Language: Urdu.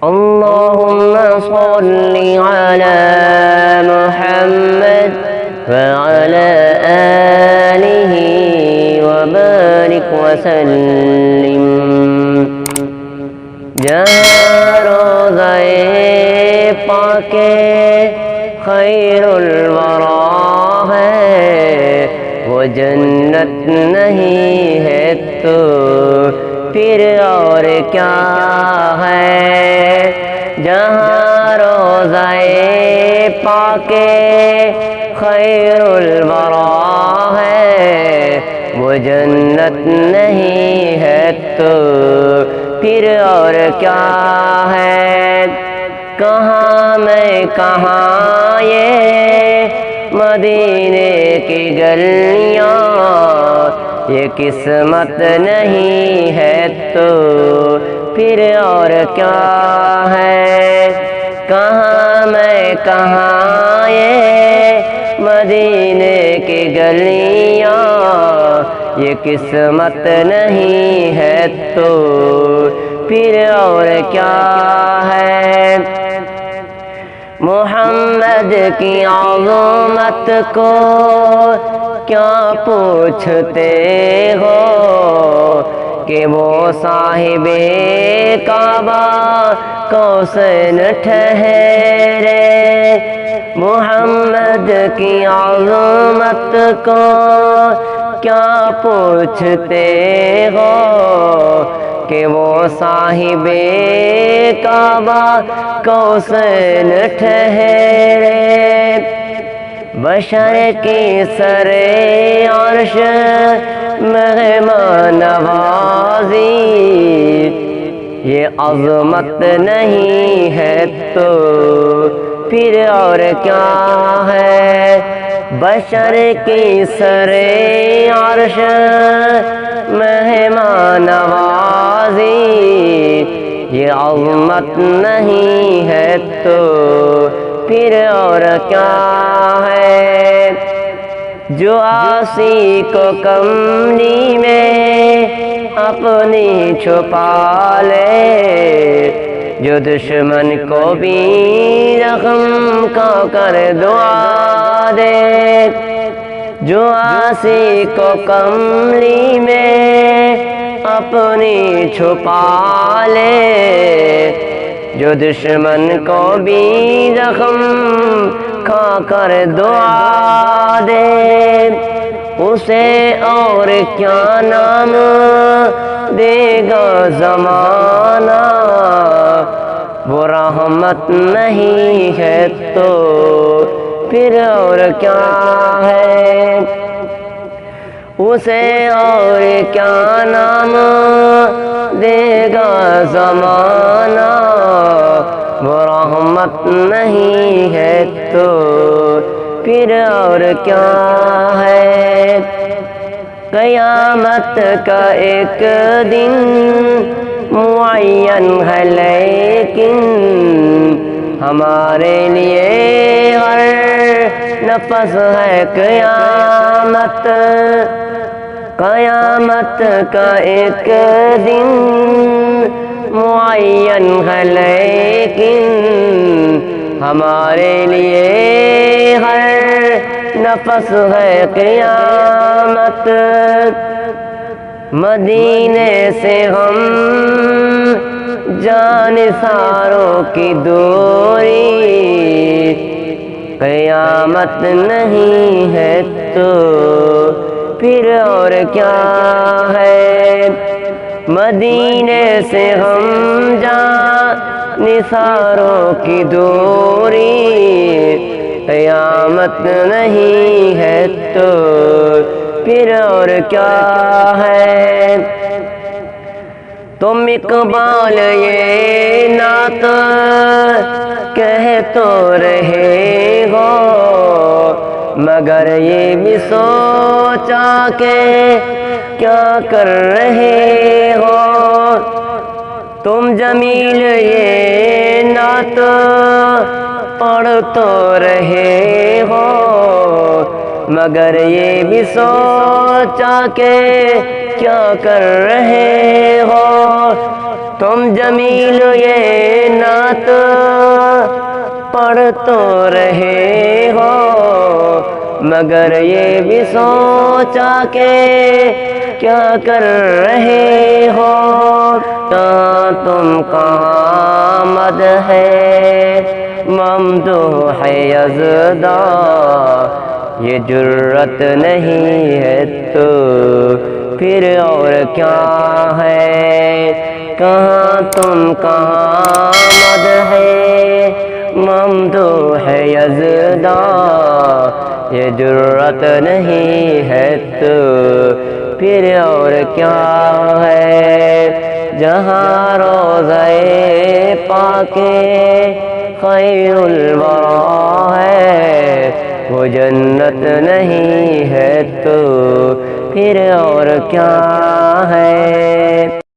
اللهم صل على محمد وعلى آله وبارك وسلم. جہاں روضہ پاک خیر الورا ہے وہ جنت نہیں ہے تو پھر اور کیا ہے. جہاں روضہ پاک خیر الورا ہے وہ جنت نہیں ہے تو پھر اور کیا ہے. کہاں میں کہاں یہ مدینے کی گلیاں یہ قسمت نہیں ہے تو پھر اور کیا ہے. کہاں میں کہاں یہ مدینے کی گلیاں یہ قسمت نہیں ہے تو پھر اور کیا ہے. محمد کی عظمت کو کیا پوچھتے ہو کہ وہ صاحب کعبہ کوثر ٹھہرے. محمد کی عظمت کو کیا پوچھتے ہو کہ وہ صاحب کعبہ کوثر ٹھہرے. بشر کی سر عرش مہمان نوازی یہ عظمت نہیں ہے تو پھر اور کیا ہے. بشر کی سر عرش مہمان نوازی یہ عظمت نہیں ہے تو پھر اور کیا ہے. جو عاصی کو کملی میں اپنی چھپا لے جو دشمن کو بھی زخم کا کر دعا دے. جو عاصی کو کملی میں اپنی چھپا لے جو دشمن کو بھی زخم کھا کر دعا دے اسے اور کیا نام دے گا زمانہ وہ رحمت نہیں ہے تو پھر اور کیا ہے. اسے اور کیا نام دے گا زمانہ وہ رحمت نہیں ہے تو پھر اور کیا ہے. قیامت کا ایک دن معین ہے لیکن ہمارے لیے ہر نفس ہے قیامت. قیامت کا ایک دن معین ہے لیکن ہمارے لیے ہر نفس ہے قیامت. مدینے سے ہم جانثاروں کی دوری قیامت نہیں ہے تو پھر اور کیا ہے. مدینے سے ہم جانثاروں کی دوری قیامت نہیں ہے تو پھر اور کیا ہے. تم اقبال یہ نعت کہہ تو رہے ہو مگر یہ بھی سوچا کہ کیا کر رہے ہو. تم جمیل یہ نعت پڑھ تو رہے ہو مگر یہ بھی سوچا کہ کیا کر رہے ہو. تم جمیل یہ نعت نعت پڑھ تو رہے ہو، مگر یہ بھی سوچا کہ کیا کر رہے ہو؟ کہاں تم کہاں مدح ہے ممدوح یزداں، یہ جرت نہیں ہے تو پھر اور کیا ہے؟ کہاں تم کہاں مدح ہے ممدوح یزداں، یہ جرت نہیں ہے تو پھر اور کیا ہے؟ جہاں روضہ پاک خیر الورا ہے، وہ جنت نہیں ہے تو پھر اور کیا ہے؟